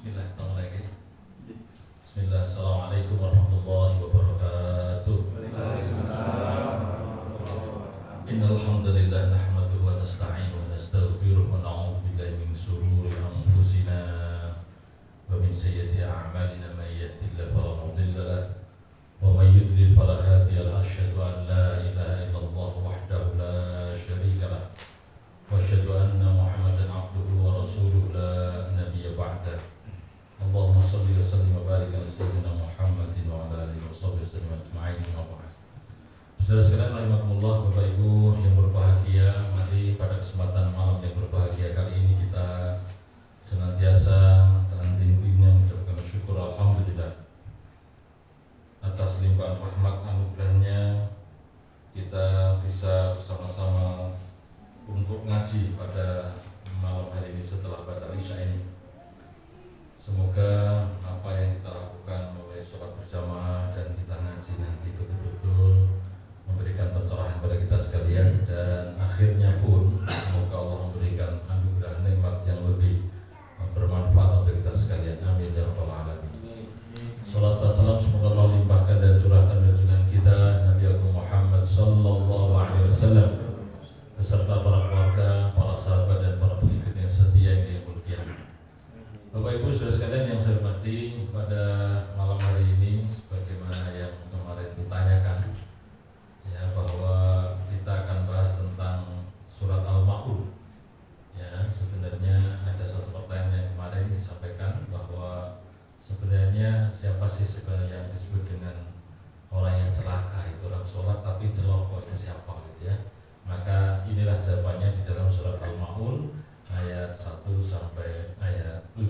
Bismillah, lagi. Bismillah, assalamualaikum warahmatullahi wabarakatuh. Innal hamdalillah nahmaduhu wa nasta'inuhu wa nastaghfiruh wa na'udzu billahi min shururi anfusina wa min sayyiati a'malina may yahdihillahu fala mudilla lahu wa may yudlil fala hadiya lahu. Asyhadu an la ilaha illallah wahdahu la syarika lahu wa asyhadu anna Muhammadan abduhu wa rasuluhu la nabiyya ba'dahu. Allahumma shalli wa sallim wa barik ala sayyidina Muhammadin wa ala alihi wa sahbihi wasallam ajma'in. Saudara sekalian rahimakumullah, Bapak Ibu yang berbahagia, mari pada kesempatan malam yang berbahagia kali ini kita senantiasa dengan tingginya mengucapkan syukur alhamdulillah atas limpahan rahmat anugerahnya kita bisa bersama-sama untuk ngaji pada malam hari ini setelah batal isya ini. Semoga apa yang kita lakukan mulai sholat berjamaah dan kita ngaji nanti betul-betul memberikan pencerahan kepada kita sekalian, dan akhirnya pun semoga Allah memberikan anugerah nikmat yang lebih bermanfaat untuk kita sekalian. Amin ya rabbal alamin. Shalawat dan salam semoga Allah limpahkan dan curahkan junjungan kita Nabi Muhammad sallallahu alaihi wasallam beserta para keluarga, para sahabat dan para pengikut yang setia yang dimuliakan. Bapak Ibu saudara sekalian yang saya hormati, pada malam hari ini sebagaimana yang kemarin ditanyakan ya, bahwa kita akan bahas tentang surat Al-Ma'un. Ya, sebenarnya ada satu pertanyaan yang kemarin disampaikan bahwa sebenarnya siapa sih sebenarnya yang disebut dengan orang yang celaka, itu orang sholat tapi celoknya siapa gitu ya. Maka inilah jawabannya di dalam surat Al-Ma'un ayat 1 sampai ayat 7.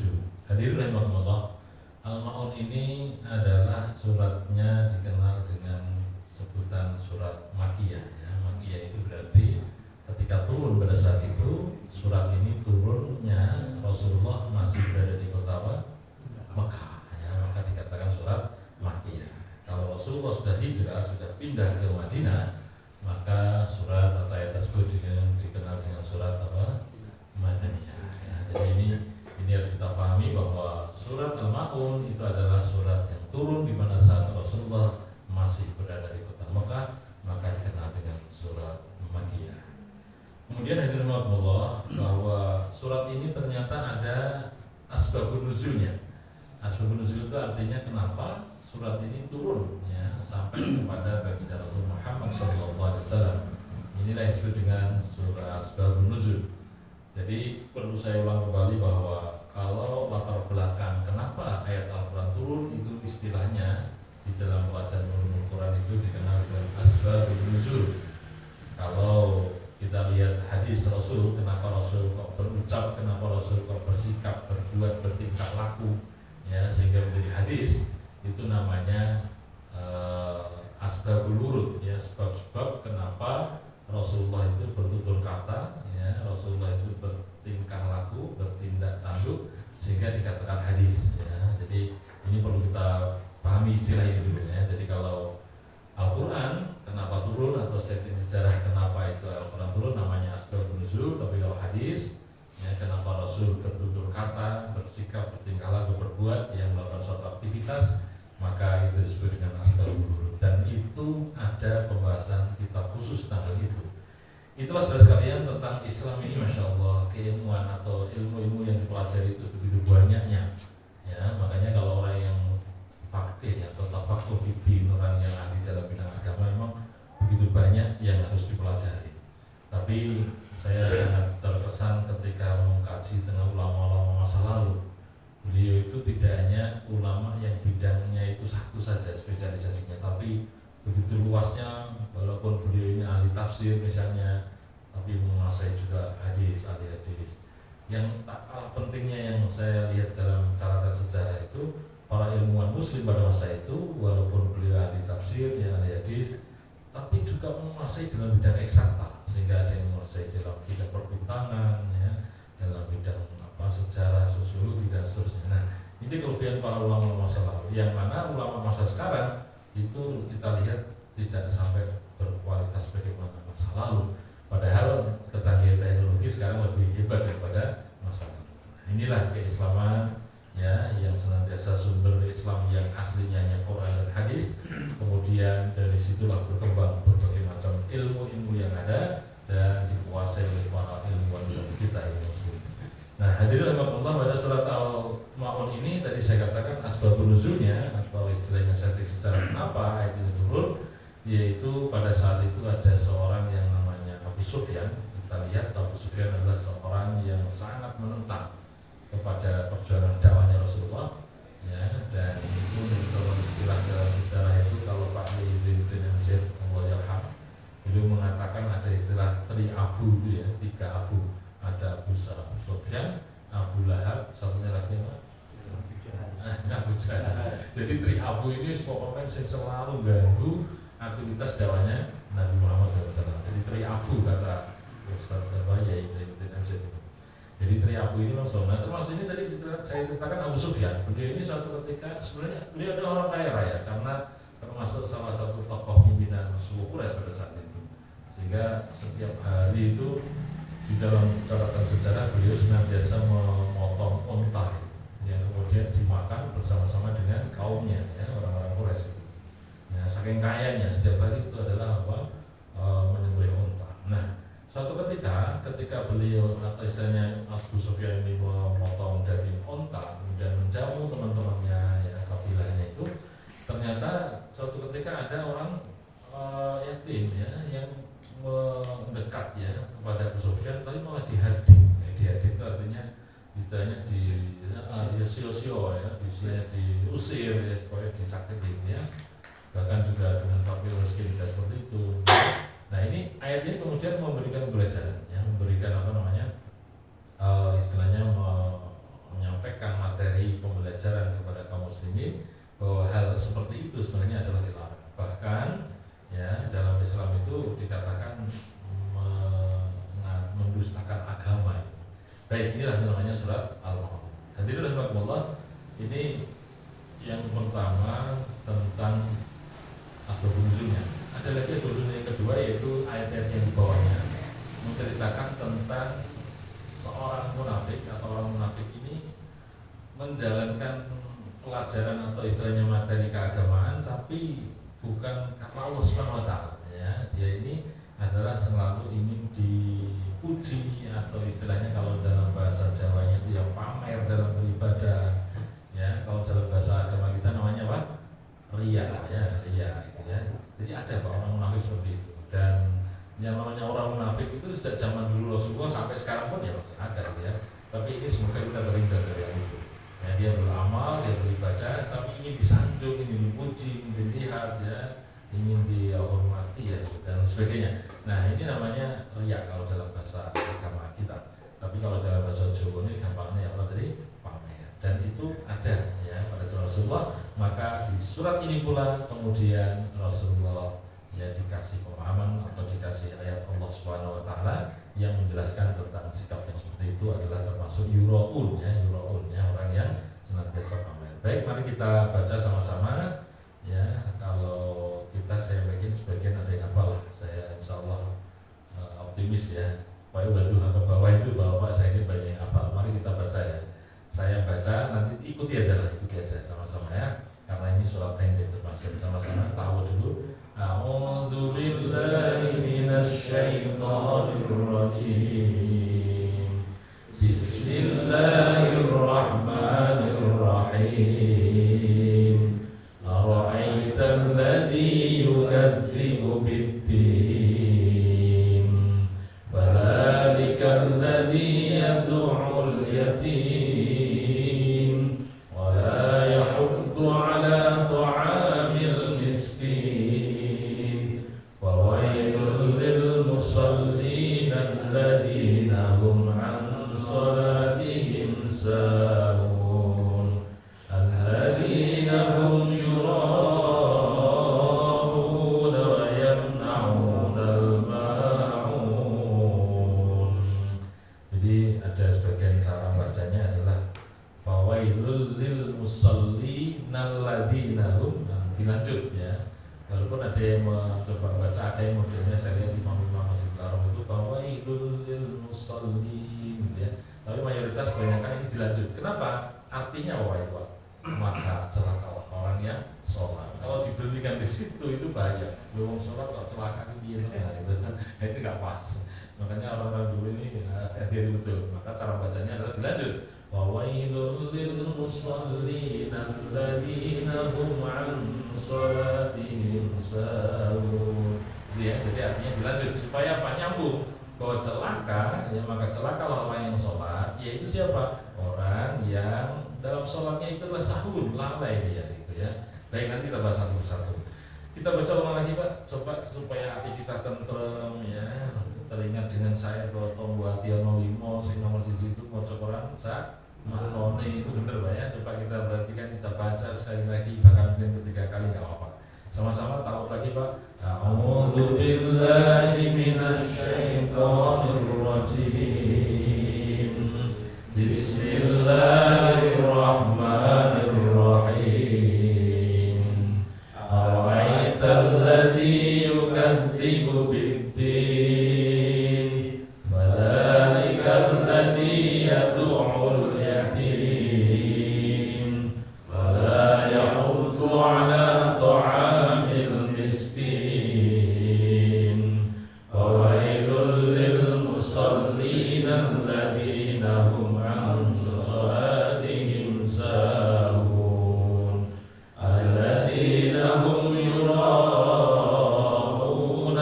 Hadirin rahimakumullah, Al-Ma'un ini adalah suratnya dikenal dengan sebutan surat Makkiyah ya. Makkiyah itu berarti ketika turun pada saat itu, surat ini turunnya Rasulullah masih berada di kota Mekah ya, maka dikatakan surat Makkiyah. Kalau Rasulullah sudah hijrah, sudah pindah ke Madinah, maka surat atau ayat tersebut dikenal dengan surat apa? Madaniyah ya. Jadi ini harus kita pahami bahwa surat Al-Ma'un itu adalah surat yang turun di mana saat Rasulullah masih berada di kota Mekah, maka dikenal dengan surat Makkiyah. Kemudian hadirin rahimakumullah, bahwa surat ini ternyata ada asbabun nuzulnya. Asbabun nuzul itu artinya kenapa surat ini turun ya sampai kepada baginda Rasul Muhammad SAW. Inilah yang disebut dengan surah asbabun nuzul. Jadi perlu saya ulang kembali bahwa kalau latar belakang kenapa ayat Al-Quran turun itu istilahnya di dalam pelajaran ulumul Quran itu dikenal dengan asbabun nuzul. Kalau kita lihat hadis Rasul, kenapa Rasul kok berucap, kenapa Rasul kok bersikap, berbuat, bertingkah laku ya sehingga menjadi hadis, itu namanya asbabul wurud ya, sebab-sebab kenapa Rasulullah itu bertutur kata ya, Rasulullah itu bertingkah laku, bertindak tanduk sehingga dikatakan hadis ya. Jadi ini perlu kita pahami istilah ini dulu ya. Jadi kalau Al-Quran kenapa turun atau setting sejarah kenapa itu Al-Quran turun namanya asbabun nuzul, tapi kalau hadis ya kenapa Rasul bertutur kata, bersikap, bertingkah laku, berbuat yang melakukan suatu aktivitas, maka itu disebut dengan asbabun nuzul, dan itu ada pembahasan kitab khusus tentang itu. Itulah saudara sekalian tentang Islam ini, masya Allah, keilmuan atau ilmu-ilmu yang dipelajari itu begitu banyaknya ya. Makanya kalau orang yang fakih atau tafakuh fiddin, orang yang ahli dalam bidang agama, memang begitu banyak yang harus dipelajari. Tapi saya sangat terkesan ketika mengkaji dengan ulama-ulama masa lalu. Beliau itu tidak hanya ulama yang bidangnya itu satu saja spesialisasinya, tapi begitu luasnya. Walaupun beliau ini ahli tafsir misalnya, tapi menguasai juga hadis, ahli hadis. Yang tak kalah pentingnya yang saya lihat dalam catatan sejarah itu, para ilmuwan muslim pada masa itu, walaupun beliau ahli tafsir, yang ahli hadis, tapi juga menguasai dalam bidang eksakta, sehingga ada yang menguasai dalam bidang perbintangan ya, dalam bidang sejarah, sosiologi dan seterusnya. Nah, ini kelebihan para ulama masa lalu, yang mana ulama masa sekarang itu kita lihat tidak sampai berkualitas bagaimana masa lalu. Padahal kecanggihan teknologi sekarang lebih hebat daripada masa lalu. Inilah keislaman ya, yang senantiasa sumber Islam yang aslinya hanya Quran dan hadis. Kemudian dari situlah berkembang berbagai macam ilmu-ilmu yang ada dan dikuasai oleh para ilmuwan kita ini muslim. Nah, hadirin rahimakumullah, pada surat Al-Maun ini tadi saya katakan asbabun nuzulnya atau istilahnya setting secara kenapa ayat ini turun, yaitu pada saat itu ada seorang yang namanya Abu Sufyan. Kita lihat Abu Sufyan adalah seorang yang sangat menentang kepada perjuangan dakwahnya Rasulullah, ya, dan itu menurut istilah dalam sejarah itu kalau Pak Yazid bin Zaid Al-Yarham beliau mengatakan ada istilah tri abu itu ya, 3 abu, ada Abu Sufyan, Abu Lahab, satunya lagi apa? Abu Jahal. Jadi tri abu ini pokoknya yang selalu ganggu aktivitas dakwahnya Nabi Muhammad SAW. Jadi tri abu kata Ustaz Yai Zaid bin Zaid. Jadi tri abu ini langsung. Nah, termasuk ini tadi saya ceritakan Abu Sufyan. Beliau ini suatu ketika sebenarnya beliau adalah orang kaya raya karena termasuk salah satu tokoh pimpinan suku Quraisy pada saat itu. Sehingga setiap hari itu di dalam catatan sejarah beliau senantiasa memotong unta yang kemudian dimakan bersama-sama dengan kaumnya, ya, orang-orang Quraisy itu. Nah, saking kayanya setiap hari itu adalah apa? Menyembelih unta. Nah, suatu ketika beliau atau istilahnya Abu Sufyan ini memotong daging unta dan menjamu teman-temannya, ya, kabilahnya itu, ternyata suatu ketika ada orang yatim, ya, yang mendekat, ya, kepada Abu Sufyan, tapi malah diharding. Diharding itu artinya istilahnya sio-sio, ya, istilahnya diusir, ya, supaya disakiti, ya. Bahkan juga dengan kafir miskin tidak seperti itu. Nah, ini ayat ini kemudian memberikan pembelajaran, ya, memberikan apa namanya, istilahnya menyampaikan materi pembelajaran kepada kaum muslimin bahwa hal seperti itu sebenarnya adalah dilarang. Bahkan, ya, dalam Islam itu dikatakan mendustakan agama itu. Baik, inilah namanya surat Al-Maun. Hadirin rahimakumullah, ini yang pertama tentang asbabun nuzulnya. Ada lagi asbabun yang kedua yaitu ayat-ayat yang di bawahnya menceritakan tentang seorang munafik atau orang munafik ini menjalankan pelajaran atau istilahnya materi keagamaan tapi bukan karena Allah Subhanahu wa taala, ya. Dia ini adalah selalu ingin dipuji atau istilahnya kalau dalam bahasa Jawanya itu yang pamer dalam beribadah, ya. Kalau dalam bahasa agama kita namanya apa? Riya, ya, riya gitu, ya. Jadi ada Pak orang munafik seperti itu, dan yang namanya orang munafik itu sejak zaman dulu Rasulullah sampai sekarang pun ya masih ada, ya. Tapi ini semoga kita terhindar dari yang itu. Ya, dia beramal, dia beribadah, tapi ingin disanjung, ingin dipuji, ingin dilihat, ya, ingin dihormati, ya, dan sebagainya. Nah, ini namanya riya kalau dalam bahasa agama kita. Tapi kalau dalam bahasa Jawa ini gampangnya apa tadi? Pamer. Dan itu ada, ya, pada zaman Rasulullah. Maka di surat ini pula kemudian Rasulullah, ya, dikasih pemahaman atau dikasih ayat Allah Subhanahu wa taala yang menjelaskan tentang sikap yang seperti itu adalah termasuk yuraun, ya, orang yang senantiasa pamer. Baik, mari kita baca sama-sama, ya. Kalau kita saya yakin sebagian ada yang hafal, saya insyaallah optimis, ya. Pak udah dulu ke bawah itu Bapak saya yakin banyak yang hafal. Mari kita baca, ya. Saya baca, nanti ikuti aja sama-sama, ya. Karena ini surat pendek termasuk sama-sama tahu dulu. A'udzu billahi minasy syaithanir rajim. Bismillahirrahmanirrahim. Ara'aital ladzi yukadzibu bid-din. Fadzalikal ladzi yad'ul yatim wa la yahuddu 'ala ta'amil miskin. Fawailul lil musallin alladzina hum 'an salatihim sahun. Alladzina hum yura'una wa yamna'una al-ma'un. Jadi ada sebagian cara bacanya adalah fawailul lil musallin alladzina hum, dilanjut, ya. Walaupun ada yang mencoba baca, ada yang modelnya saya lihat imam-imam masih larang itu fawailul lil musallin, gitu, ya. Tapi mayoritas kebanyakan ini dilanjut. Kenapa? Artinya apa itu Pak? Maka celakalah orang yang sholat. Kalau diberhentikan di situ itu bahaya. Belum sholat kalau celaka itu itu nggak pas. Makanya orang-orang dulu ini hati-hati betul. Maka cara bacanya adalah dilanjut. Wawailul lil musallin alladzina hum an sholatihim sahun. Ya, jadi artinya dilanjut supaya apa? Nyambung bahwa celaka, ya maka celakalah orang yang sholat, yaitu siapa? Orang yang dalam sholatnya itu adalah sahun, lalai dia gitu ya. Baik, nanti kita bahas satu persatu. Kita baca ulang lagi Pak, coba supaya hati kita tentrem ya. Teringat dengan saya bahwa Tombuati 05 sing nomor 1 itu mau Quran sak manone itu bener Pak ya. Coba kita perhatikan, kita baca sekali lagi, bahkan mungkin 3 kali nggak apa-apa. Sama-sama tahu lagi Pak. A'udzu billahi minasy syaithanir rajim. Bismillahirrahmanirrahim. Ara'aital ladzi yukadzibu bid-din, fadzalikal ladzi yad'ul yatim, wa la yahuddu 'ala ta'amil miskin, wa wailul lil musallin alladzina hum 'an salatihim sahun, alladzina hum yura'una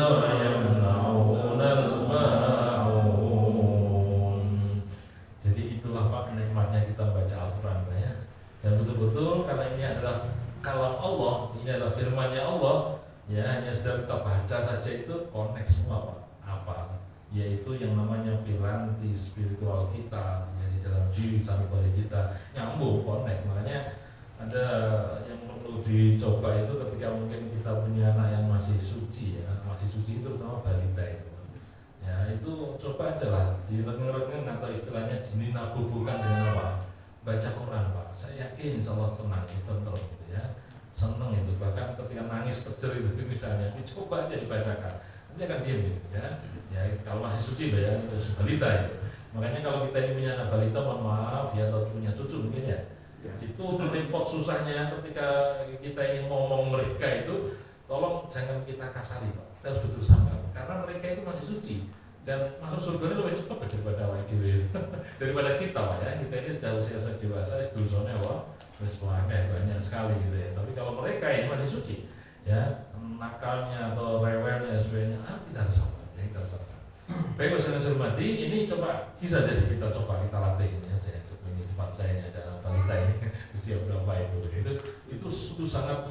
wa yamna'una al-ma'un. Jadi itulah Pak nikmatnya kita baca Al-Quran ya. Dan betul-betul karena ini adalah kalam Allah, ini adalah firman-Nya Allah, ya hanya sedang kita baca saja itu connect semua Pak. Apa? Yaitu yang namanya piranti spiritual kita ya, di dalam diri sanubari kita nyambung connect. Makanya ada yang perlu dicoba itu ketika mungkin kita punya anak yang masih suci ya, masih suci itu terutama balita itu. Ya itu coba aja lah direngeng-rengeng atau istilahnya dinabubukan dengan apa? Baca Quran Pak. Saya yakin insya Allah tenang, tentrem gitu ya, seneng itu. Bahkan ketika nangis kejer itu misalnya, dicoba aja dibacakan, nanti akan diam gitu ya. Ya kalau masih suci ya, itu balita itu. Makanya kalau kita ini punya anak balita, mohon maaf ya, atau punya cucu mungkin ya, itu repot susahnya ketika kita ingin ngomong mereka itu, tolong jangan kita kasari Pak. Kita harus betul sabar karena mereka itu masih suci dan masuk surga ini lebih cepat daripada daripada kita Pak ya. Kita ini sudah usia dewasa, dosanya wah banyak sekali gitu ya. Tapi kalau mereka ini masih suci ya, nakalnya atau rewelnya sebenarnya kita harus sabar ya, kita harus sabar. Baik Mas hormati, ini coba bisa jadi kita coba kita latih ini ya. Saya coba ini tempat saya ini ada balita ini usia berapa itu sangat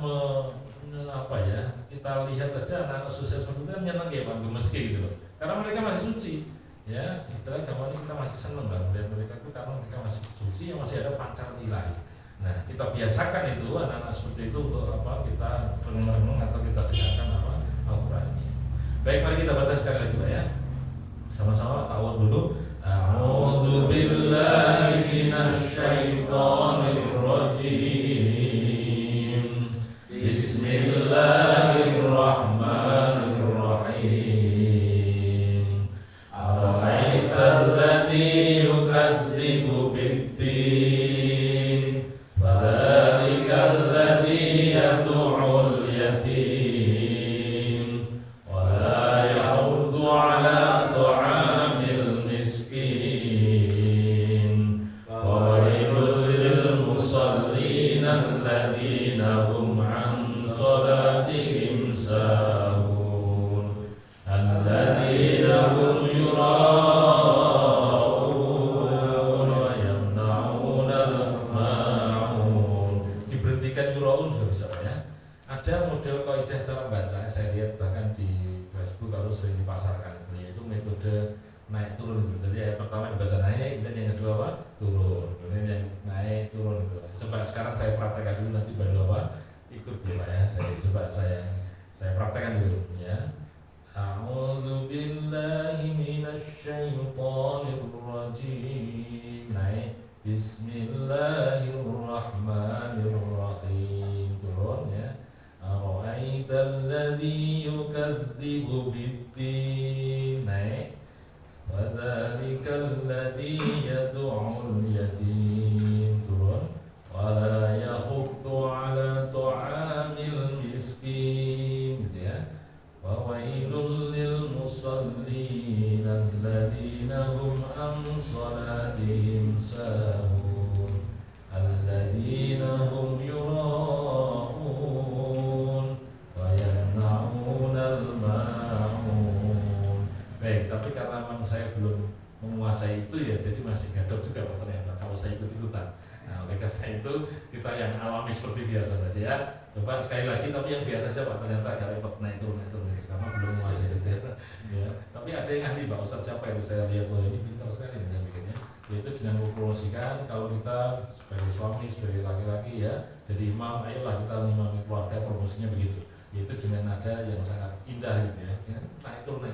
apa ya, kita lihat aja anak-anak sukses seperti itu kan nyenang ya Pak, gemes gitu loh, karena mereka masih suci ya. Istilah gambar ini kita masih seneng lah melihat mereka itu karena mereka masih suci, yang masih ada pancaran ilahi. Nah kita biasakan itu anak-anak seperti itu untuk apa, kita renung-renung atau kita dengarkan apa Al-Quran ini. Baik, mari kita baca sekali lagi Pak ya, sama-sama ta'awudz dulu. A'udzu billahi minasy syaithanir rajim. Bismillahirrahmanirrahim. Ara'aital ladzi yukadzibu bid-din, fadzalikal ladzi yad'ul yatim, wa la yahuddu 'ala ta'amil miskin, wa wailul lil musallin alladzina hum 'an salatihim sahun, alladzina hum yura'un wa yamna'una al-ma'un. Diberhentikan yura'un juga bisa Pak ya. Ada model kaidah cara baca, saya lihat bahkan di Facebook kalau sering dipasarkan, yaitu metode naik turun. Jadi ayat pertama dibaca naik, dan yang kedua apa? Turun. Kemudian yang naik turun gitu. Coba sekarang saya praktekkan dulu, nanti baru apa? Ikut ya Pak ya. Saya praktekkan dulu ya. A'udzu billahi minasy syaithanir rajim. Naik. Bismillahirrahmanirrahim. Turun ya. Ara'aital ladzi yukadzibu bid-din. Naik. Fadzalikal ladzi yad'ul yatim. Turun. وويل للمصلين الذين هم عن صلاتهم ساهون الذين هم يراءون ويمنعون الماعون. Baik, tapi karena memang saya belum menguasai itu ya, jadi masih gadok juga Pak ternyata kalau saya ikut-ikutan. Nah, oleh karena itu kita yang alami seperti biasa saja ya. Coba sekali lagi, tapi yang biasa aja Pak, ternyata agak repot naik turun karena belum menguasai itu ya. Tapi ada yang ahli Pak Ustadz, siapa yang saya lihat bahwa ini pintar sekali dengan bikinnya, yaitu dengan mempromosikan kalau kita sebagai suami, sebagai laki-laki ya, jadi imam, ayolah kita imami keluarga, promosinya begitu, yaitu dengan nada yang sangat indah gitu ya, naik turun.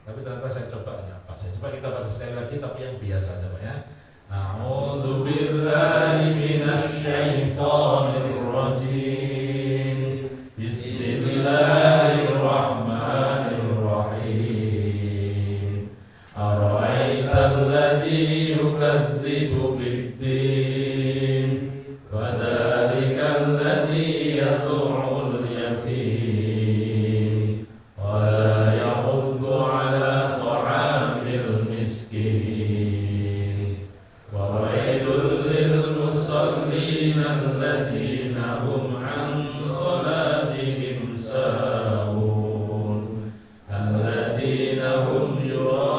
Tapi ternyata saya coba ya pas ya. Coba kita baca sekali lagi tapi yang biasa aja Pak ya. A'udzu billahi minasy syaithanir rajim. Bismillahirrahmanirrahim. Ara'aital ladzi yukadzibu bid-din wa dzalikal ladzi yad'ul yatim wa la yahuddu 'ala ta'amil miskin wa wailul lil musallin alladzina hum 'an salatihim sahun alladzina hum yura'una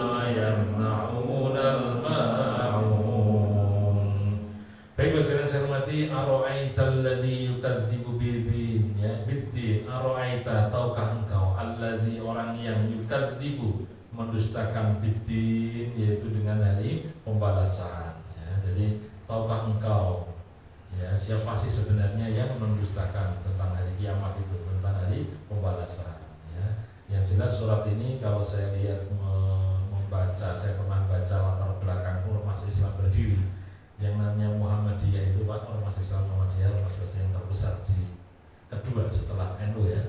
wa yamna'una al-ma'un. Baik, sekalian saya hormati, ara'aital ladzi yukadzibu biddin ya, biddin. Ara'aita, tahukah engkau, alladzi, orang yang yukadzibu, mendustakan biddin, yaitu dengan hari pembalasan ya. Jadi tahukah engkau ya, siapa sih sebenarnya yang mendustakan tentang hari kiamat itu, tentang hari pembalasan ya. Yang jelas surat ini kalau saya lihat membaca, saya pernah baca latar belakang ormas Islam berdiri yang namanya Muhammadiyah itu Pak, ormas Islam Muhammadiyah, ormas yang terbesar di kedua setelah NU ya.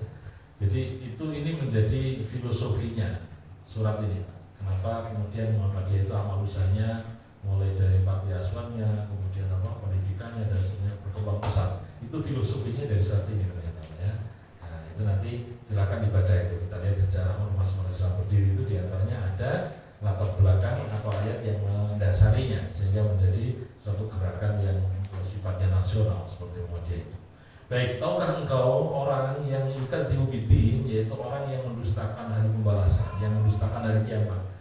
Jadi ini menjadi filosofinya surat ini Pak. Kenapa kemudian Muhammadiyah itu amal usahanya mulai dari panti asuhannya, kemudian pendidikannya dan seterusnya berkembang pesat. Itu filosofinya dari surat ini ternyata ya. Nah, itu nanti silakan dibaca itu. Kita lihat sejarah ormas Islam berdiri itu diantaranya ada latar belakang atau ayat yang mendasarinya sehingga menjadi suatu gerakan yang sifatnya nasional seperti Muhammadiyah itu. Baik, tahukah engkau orang yang yukadzibu biddin, yaitu orang yang mendustakan hari pembalasan, yang mendustakan hari kiamat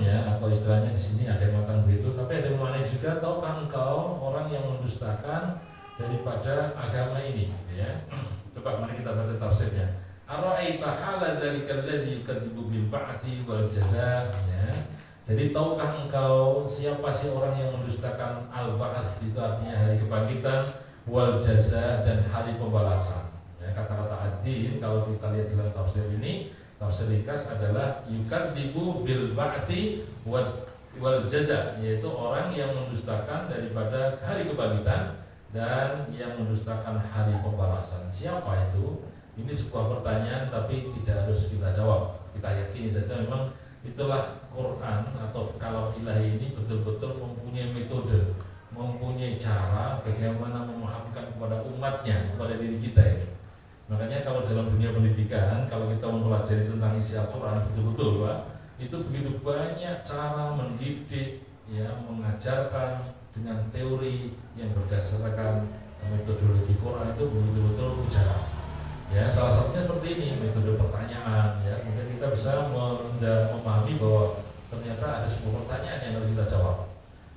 ya, atau istilahnya di sini ada yang mengatakan begitu, tapi ada yang maknanya juga, tahukah engkau orang yang mendustakan daripada agama ini ya. Coba mari kita baca tafsirnya. Ara'aita hala dzalikal ladzi yukadzibu bil ba'tsi wal jazaa ya. Jadi tahukah engkau siapa sih orang yang mendustakan al-ba'ats, itu artinya hari kebangkitan, wal jazaa dan hari pembalasan ya. Kata-kata ad-din kalau kita lihat dalam tafsir ini, tafsir ringkas adalah yukadzibu bil ba'tsi wal jazaa, yaitu orang yang mendustakan daripada hari kebangkitan dan yang mendustakan hari pembalasan. Siapa itu? Ini sebuah pertanyaan tapi tidak harus kita jawab. Kita yakini saja memang itulah Quran atau kalam ilahi ini betul-betul mempunyai metode, mempunyai cara bagaimana memahamkan kepada umatnya, kepada diri kita ini. Makanya kalau dalam dunia pendidikan, kalau kita mempelajari tentang isi Al-Quran betul-betul Pak, itu begitu banyak cara mendidik ya, mengajarkan dengan teori yang berdasarkan metodologi Quran itu betul-betul ujar. Ya, salah satunya seperti ini, metode pertanyaan ya. Kemudian kita bisa memahami bahwa ternyata ada sebuah pertanyaan yang harus kita jawab.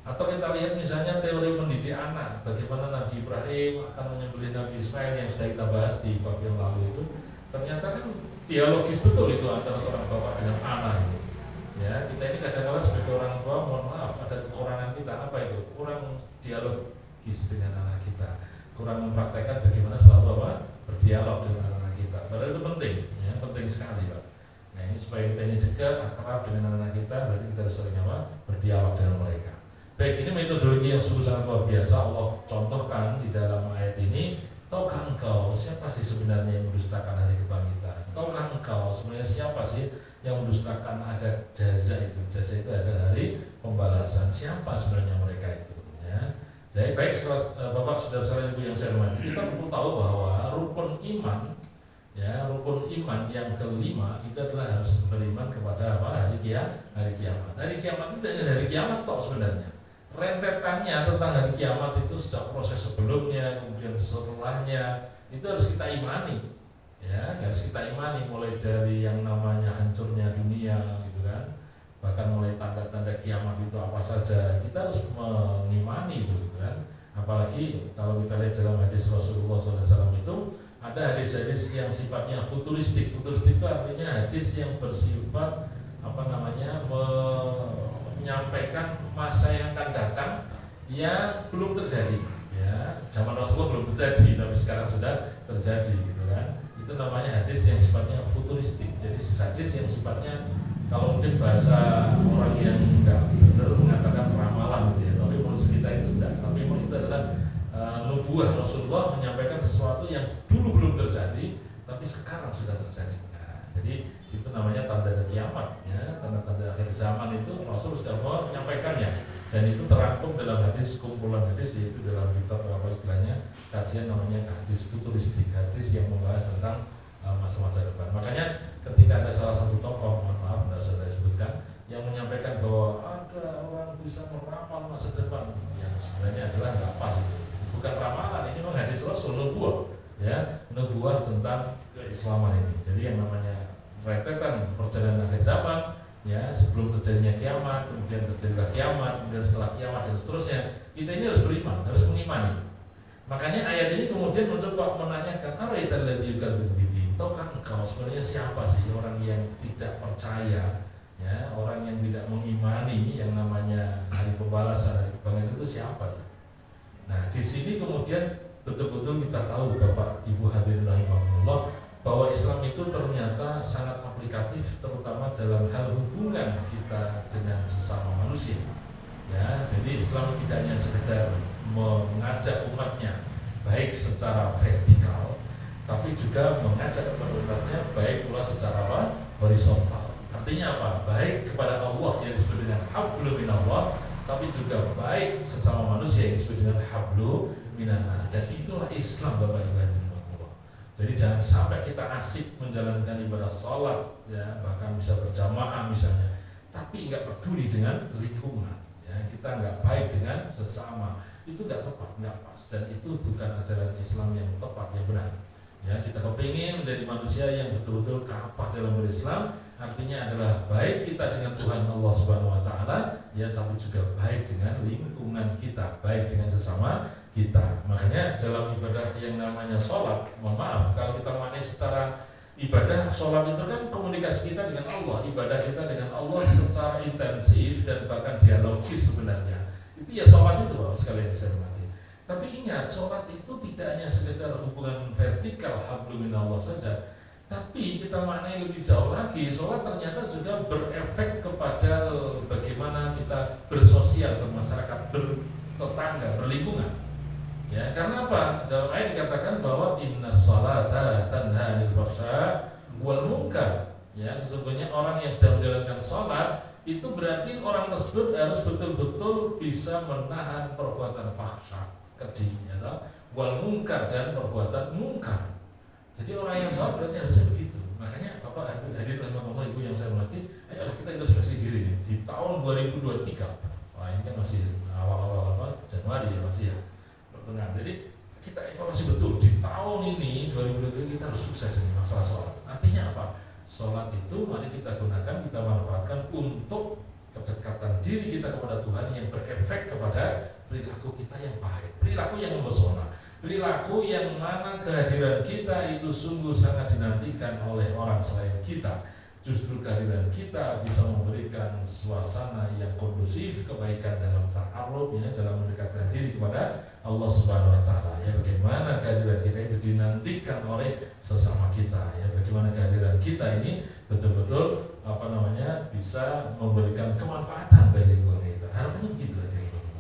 Atau kita lihat misalnya teori mendidik anak, bagaimana Nabi Ibrahim akan menyembelih Nabi Ismail yang sudah kita bahas di bab yang lalu itu. Ternyata kan dialogis betul itu antara seorang bapak dengan anak itu. Ya, kita ini kadang-kadang sebagai orang tua, mohon maaf, ada kekurangan kita, apa itu? Kurang dialogis dengan anak kita, kurang mempraktekkan bagaimana selalu berdialog dengan anak kita. Padahal itu penting, ya, penting sekali Pak. Nah ini supaya kita ini dekat, akrab dengan anak kita, berarti kita harus sering berdialog dengan mereka. Baik, ini metodologi yang sungguh sangat luar biasa Allah contohkan di dalam ayat ini. Tahukah engkau siapa sih sebenarnya yang mendustakan hari kebangkitan? Tahukah engkau sebenarnya siapa sih yang mendustakan ada jaza itu? Jaza itu ada hari pembalasan. Siapa sebenarnya mereka itu? Ya. Jadi baik Bapak saudara-saudara ibu yang saya hormati, kita perlu tahu bahwa rukun iman Ya, rukun iman yang kelima itu adalah harus beriman kepada apa? Hari kiamat. Hari kiamat itu tidak hari kiamat toh sebenarnya. Rentetannya tentang hari kiamat itu sejak proses sebelumnya, kemudian setelahnya itu harus kita imani. Ya, harus kita imani mulai dari yang namanya hancurnya dunia gitu kan. Bahkan mulai tanda-tanda kiamat itu apa saja, kita harus mengimani itu gitu kan. Apalagi kalau kita lihat dalam hadis Rasulullah SAW itu ada hadis-hadis yang sifatnya futuristik. Futuristik itu artinya hadis yang bersifat menyampaikan masa yang akan datang yang belum terjadi. Ya, zaman Rasulullah belum terjadi, tapi sekarang sudah terjadi, gitu kan. Itu namanya hadis yang sifatnya futuristik. Jadi hadis yang sifatnya, kalau mungkin bahasa orang yang enggak benar mengatakan ramalan gitu ya. Tapi menurut kita itu tidak. Tapi itu adalah nubuah. Rasulullah menyampaikan sesuatu yang dulu belum terjadi tapi sekarang sudah terjadi. Nah, jadi itu namanya tanda kiamat ya, tanda-tanda akhir zaman itu Rasul sudah menyampaikannya, dan itu terangkum dalam hadis, kumpulan hadis, yaitu dalam kitab apa istilahnya kajian namanya hadis futuristik, hadis yang membahas tentang masa-masa depan. Makanya ketika ada salah satu tokoh, mohon maaf tidak usah saya sebutkan, yang menyampaikan bahwa ada orang bisa meramal masa depan, yang sebenarnya adalah nggak pas itu. Bukan ramalan, ini memang hadis Rasul, nubuah ya, nubuah tentang keislaman ini. Jadi yang namanya rentetan perjalanan akhir zaman ya, sebelum terjadinya kiamat, kemudian terjadilah kiamat, kemudian setelah kiamat dan seterusnya, kita ini harus beriman, harus mengimani. Makanya ayat ini kemudian mencoba menanyakan, ara'aital ladzi yukadzibu bid-din, tahukah engkau sebenarnya siapa sih orang yang tidak percaya ya, orang yang tidak mengimani yang namanya hari pembalasan, hari kebangkitan itu siapa? Nah, di sini kemudian betul-betul kita tahu Bapak Ibu hadirin rahimakumullah bahwa Islam itu ternyata sangat aplikatif, terutama dalam hal hubungan kita dengan sesama manusia. Ya, jadi Islam tidak hanya sekedar mengajak umatnya baik secara vertikal, tapi juga mengajak umatnya baik pula secara horizontal. Artinya apa? Baik kepada Allah yang disebut dengan hablum minallah, tapi juga baik sesama manusia yang disebut dengan hablu minannas. Dan itulah Islam Bapak Ibu hadirin rahimakumullah. Jadi jangan sampai kita asik menjalankan ibadah sholat ya, bahkan bisa berjamaah misalnya, tapi nggak peduli dengan lingkungan ya, kita nggak baik dengan sesama, itu nggak tepat, nggak pas, dan itu bukan ajaran Islam yang tepat, yang benar ya. Kita kepingin menjadi manusia yang betul-betul kapah dalam berislam, artinya adalah baik kita dengan Tuhan Allah Subhanahu wa taala ya, tapi juga baik dengan lingkungan kita, baik dengan sesama kita. Makanya dalam ibadah yang namanya sholat, mohon maaf kalau kita maknai secara ibadah, sholat itu kan komunikasi kita dengan Allah, ibadah kita dengan Allah secara intensif dan bahkan dialogis sebenarnya. Itu ya sholat itu Bapak sekalian saya hormati. Tapi ingat, sholat itu tidak hanya sekedar hubungan vertikal hablum minallah saja, tapi kita maknai lebih jauh lagi. Sholat ternyata juga berefek kepada bagaimana kita bersosial, bermasyarakat, bertetangga, berlingkungan. Ya, karena apa? Dalam ayat dikatakan bahwa innas sholata tanha 'anil fahsya wal munkar. Ya, sesungguhnya orang yang sedang menjalankan sholat itu berarti orang tersebut harus betul-betul bisa menahan perbuatan fahsya, keji, ya, wal munkar, dan perbuatan mungkar. Jadi orang yang sholat berarti harusnya begitu. Makanya Bapak hadirin rahimakumullah, Ibu yang saya hormati, ayolah kita introspeksi diri nih di tahun 2023. Wah, ini kan masih awal-awal Januari ya, masih ya. Nah, jadi kita evaluasi betul di tahun ini 2023 kita harus sukses ini masalah sholat. Artinya apa? Sholat itu mari kita gunakan, kita manfaatkan untuk kedekatan diri kita kepada Tuhan yang berefek kepada perilaku kita yang baik, perilaku yang memesona, perilaku yang mana kehadiran kita itu sungguh sangat dinantikan oleh orang selain kita. Justru kehadiran kita bisa memberikan suasana yang kondusif, kebaikan dalam ta'aruf ya, dalam mendekatkan diri kepada Allah Subhanahu wa taala. Ya, bagaimana kehadiran kita itu dinantikan oleh sesama kita ya, bagaimana kehadiran kita ini betul-betul bisa memberikan kemanfaatan bagi lingkungan kita. Harapannya begitu aja.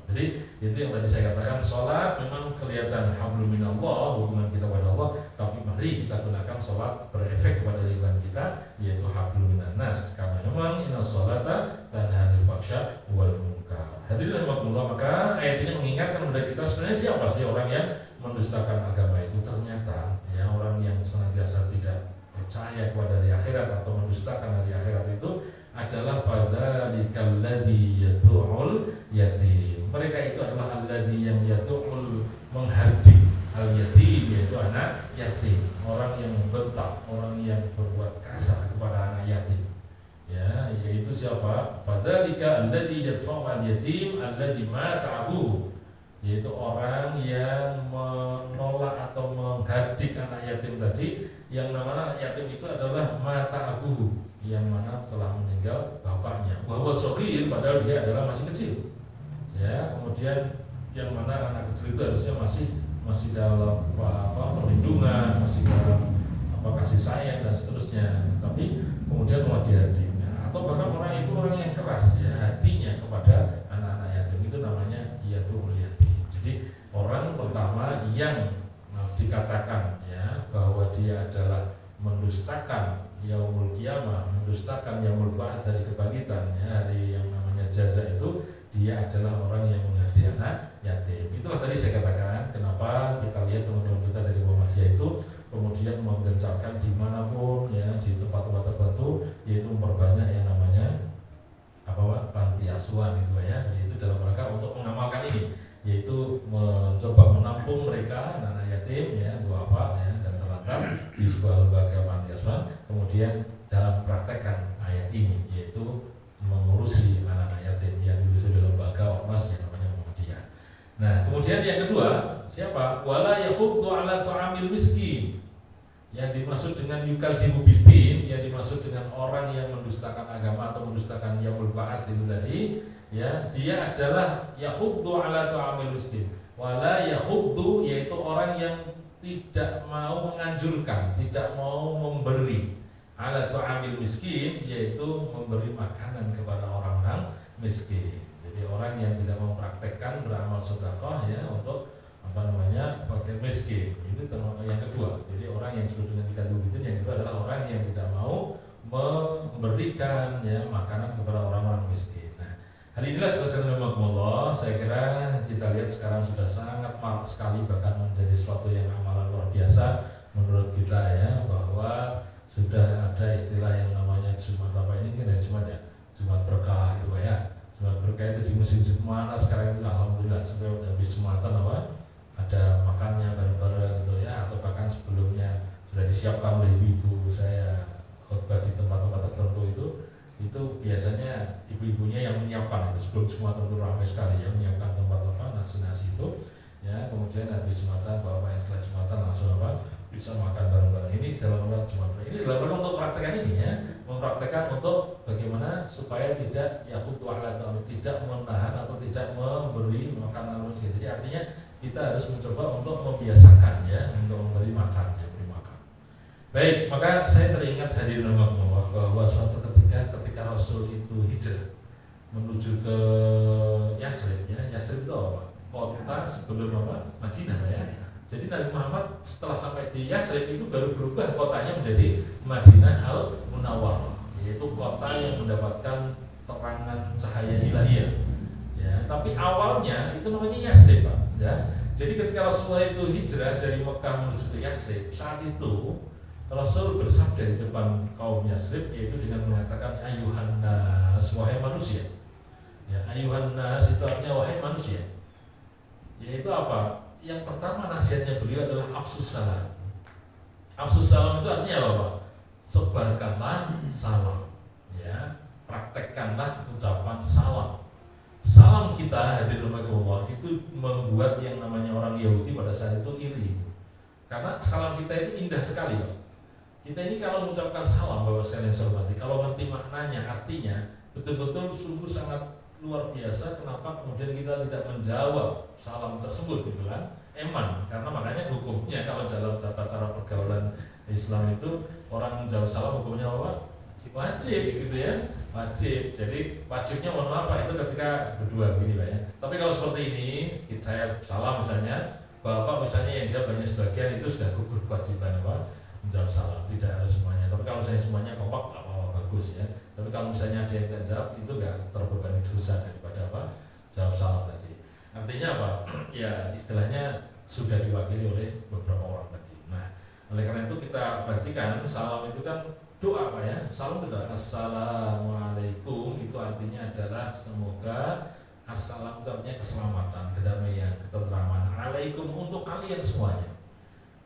Jadi itu yang tadi saya katakan, sholat memang kelihatan hablum minallah, hubungan kita kepada Allah, tapi mari kita gunakan sholat berefek kepada lingkungan kita, yaitu hablum minannas. Karena memang innas sholata tanha 'anil fahsya wal munkar. Hadirin rahimakumullah, maka ayat ini mengingatkan kepada kita sebenarnya siapa sih orang yang mendustakan agama itu. Ternyata ya, orang yang senantiasa tidak akhirat atau mendustakan hari akhirat itu adalah fadzalikal ladzi yad'ul yatim. Mereka itu adalah alladzi yang yad'ul, menghardik al yatim, yaitu anak yatim, orang yang membentak, orang yang berbuat kasar kepada anak yatim. Ya, yaitu siapa? Fadzalika alladzi yad'u al yatim alladzi mata abuhu, yaitu orang yang menolak atau menghardik anak yatim tadi, yang namanya anak yatim itu adalah mata abuhu, yang mana telah meninggal bapaknya. Bahwa sohir, padahal dia adalah masih kecil. Ya, kemudian yang mana anak kecil itu harusnya masih dalam perlindungan, masih dalam kasih sayang dan seterusnya. Tapi kemudian malah dihardik. Atau bahkan orang itu orang yang keras ya hatinya kepada anak-anak yatim, itu namanya yatul yatim. Jadi orang pertama yang dikatakan ya bahwa dia adalah mendustakan yaumul qiyamah, mendustakan yaumul ba'ats, dari kebangkitan ya, hari yang namanya jaza itu, dia adalah orang yang menghardik anak yatim. Itulah tadi saya katakan kenapa kita lihat teman-teman kita dari Muhammadiyah itu kemudian menggencarkan dimanapun ya, di tempat-tempat tertentu, yaitu memperbanyak yang namanya panti asuhan itu ya, yaitu dalam rangka untuk mengamalkan ini, yaitu mencoba menampung mereka anak yatim ya, duafa ya, dan terlantar di sebuah lembaga panti asuhan. Kemudian dalam praktekkan ayat ini, yaitu mengurusi anak-anak yatim yang diurusi oleh lembaga ormas yang namanya Muhammadiyah. Nah, kemudian yang kedua, siapa? Wala yahuddu ala ta'amil miskin. Yang dimaksud dengan yukadzibu biddin, yang dimaksud dengan orang yang mendustakan agama atau mendustakan yaumul ba'ats itu tadi, ya, dia adalah yahuddu ala ta'amil miskin. Wala yahuddu, yaitu orang yang tidak mau menganjurkan, tidak mau memberi, ala ta'amil miskin, yaitu memberi makanan kepada orang-orang miskin. Jadi orang yang tidak mempraktekkan beramal sedekah ya untuk fakir miskin, itu termasuk yang kedua. Jadi orang yang disebut dengan yukadzibu, yang kedua adalah orang yang tidak mau memberikan ya makanan kepada orang-orang miskin. Nah, hal inilah saya kira kita lihat sekarang sudah sangat marak sekali, bahkan menjadi suatu yang amalan luar biasa menurut kita ya, bahwa sudah ada istilah yang namanya Jumat apa ini kan, dari Jumat ya, Jumat berkah itu ya. Jumat berkah itu di musim mana sekarang itu alhamdulillah sampai habis Jumatan ada makannya bareng-bareng gitu ya, atau bahkan sebelumnya sudah disiapkan oleh ibu-ibu. Saya khotbah di tempat-tempat tertentu itu biasanya ibu-ibunya yang menyiapkan itu sebelum semua tentu ramai sekali ya, menyiapkan tempat nasi itu ya, kemudian habis Jumatan bapak yang setelah Jumatan langsung bisa makan bareng-bareng. Ini dalam rangka Jumat. Ini dalam rangka untuk praktekkan ini ya, mempraktekkan untuk bagaimana supaya tidak yahuddu ala ta'amil, tidak menahan atau tidak memberi makanan miskin. Jadi artinya kita harus mencoba untuk membiasakan ya, untuk memberi makan ya, beri makan. Baik, maka saya teringat hadirin Allah bahwa suatu ketika Rasul itu hijrah menuju ke Yasrib ya. Yasrib itu apa? Kota sebelum Madinah ya. Jadi Nabi Muhammad setelah sampai di Yasrib itu baru berubah kotanya menjadi Madinah Al-Munawwarah, yaitu kota yang mendapatkan terangan cahaya ilahiyah. Ya, tapi awalnya itu namanya Yasrib, Pak. Ya. Jadi ketika Rasulullah itu hijrah dari Mekah menuju ke Yasrib, saat itu Rasul bersabda di depan kaum Yasrib, yaitu dengan mengatakan ayuhan nas, wahai manusia. Ya, ayuhan nas itu artinya wahai manusia. Yaitu apa? Yang pertama nasihatnya beliau adalah afsus salam. Afsus salam itu artinya apa, Pak? Sebarkanlah salam. Ya, praktekkanlah ucapan salam. Salam kita hadirin Allah itu membuat yang namanya orang Yahudi pada saat itu iri. Karena salam kita itu indah sekali, Pak. Kita ini kalau mengucapkan salam, Bapak sekalian yang saya hormati, kalau ngerti maknanya, artinya betul-betul sungguh sangat luar biasa. Kenapa kemudian kita tidak menjawab salam tersebut gitu kan? Eman, karena makanya hukumnya kalau dalam tata cara pergaulan Islam itu orang menjawab salam hukumnya apa? Wajib gitu ya, wajib. Jadi wajibnya mohon maaf Pak, itu ketika berdua begini Pak ya. Tapi kalau seperti ini, saya salam misalnya, Bapak misalnya yang jawab hanya sebagian, itu sudah gugur kewajiban apa? Menjawab salam, tidak harus semuanya. Tapi kalau misalnya semuanya kompak, apa bagus ya. Tapi kalau misalnya ada yang tidak jawab, itu nggak terbebani dosa daripada apa? Jawab salam tadi. Artinya apa? Ya istilahnya sudah diwakili oleh beberapa orang tadi. Nah, oleh karena itu kita perhatikan salam itu kan doa Pak ya. Salam itu doa. Assalamualaikum itu artinya adalah semoga, assalam itu artinya keselamatan, kedamaian, ketentraman. Alaikum untuk kalian semuanya.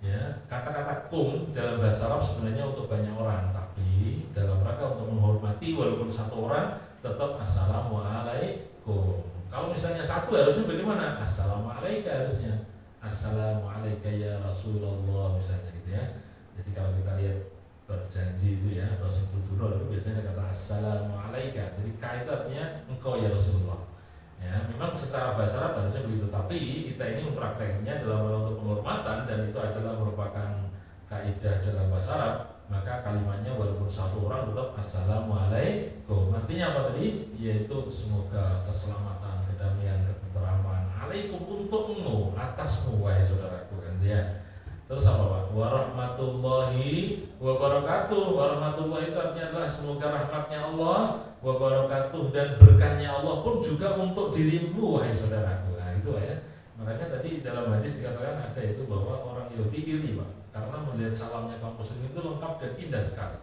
Ya, kata-kata kum dalam bahasa Arab sebenarnya untuk banyak orang, tapi dalam rangka untuk menghormati walaupun satu orang tetap assalamualaikum. Kalau misalnya satu harusnya bagaimana? Assalamualaikum harusnya. Assalamualaikum ya Rasulullah misalnya gitu ya. Jadi kalau kita lihat berjanji itu ya atau sebutullah itu biasanya kata assalamualaikum. Jadi kait artinya engkau ya Rasulullah. Ya, memang secara bahasa Arab harusnya begitu, tapi kita ini memprakteknya dalam bentuk penghormatan dan itu adalah merupakan kaidah dalam bahasa Arab. Maka kalimatnya walaupun satu orang tetap assalamualaikum. Artinya apa tadi? Yaitu semoga keselamatan, kedamaian, ketenteraman. Alaikum untukmu, atasmu wahai saudaraku kan ya. Terus apa Pak? Warahmatullahi wabarakatuh. Warahmatullahi itu artinya adalah semoga rahmatnya Allah, wabarakatuh dan berkahnya Allah pun juga untuk dirimu wahai saudaraku. Nah itu ya. Makanya tadi dalam hadis dikatakan ada itu bahwa orang Yahudi iri Pak, karena melihat salamnya kaum muslim itu lengkap dan indah sekali.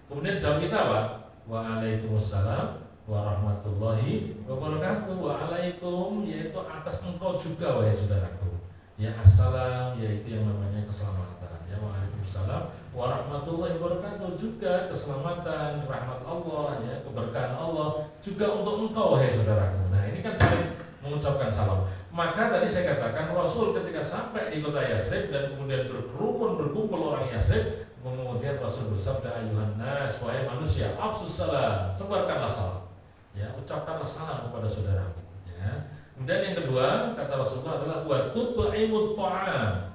Kemudian jawab kita Pak, waalaikumsalam warahmatullahi wabarakatuh. Waalaikum yaitu atas engkau juga wahai saudaraku. Ya assalam yaitu yang namanya keselamatan. Ya waalaikumsalam warahmatullahi wabarakatuh juga keselamatan, rahmat Allah, ya keberkahan Allah juga untuk engkau wahai saudaraku. Nah ini kan saling mengucapkan salam. Maka tadi saya katakan Rasul ketika sampai di kota Yasrib dan kemudian berkumpul orang Yasrib, kemudian Rasul bersabda ayuhan nas wahai manusia afsus salam, sebarkanlah salam. Ya ucapkanlah salam kepada saudaramu. Ya. Dan yang kedua kata Rasulullah adalah wa tut'imut ta'am.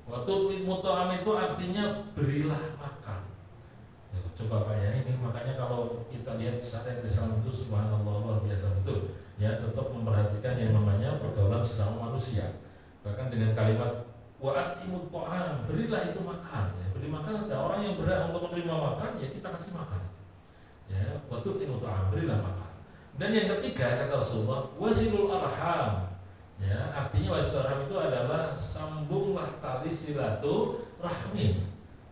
Wa tut'imut ta'am itu artinya berilah makan. Ya, coba Pak ya, ini makanya kalau kita lihat syariat Islam itu subhanallah luar biasa betul. Ya, tetap memperhatikan yang namanya pergaulan sesama manusia. Bahkan dengan kalimat wa at'imut ta'am, berilah itu makan. Ya, beri makan ada orang yang berhak untuk menerima makan, ya kita kasih makan. Ya, wa tut'imut ta'am, berilah makan. Dan yang ketiga kata Rasulullah wasilul arham. Ya, artinya wasilul arham itu adalah sambunglah tali silaturahmi.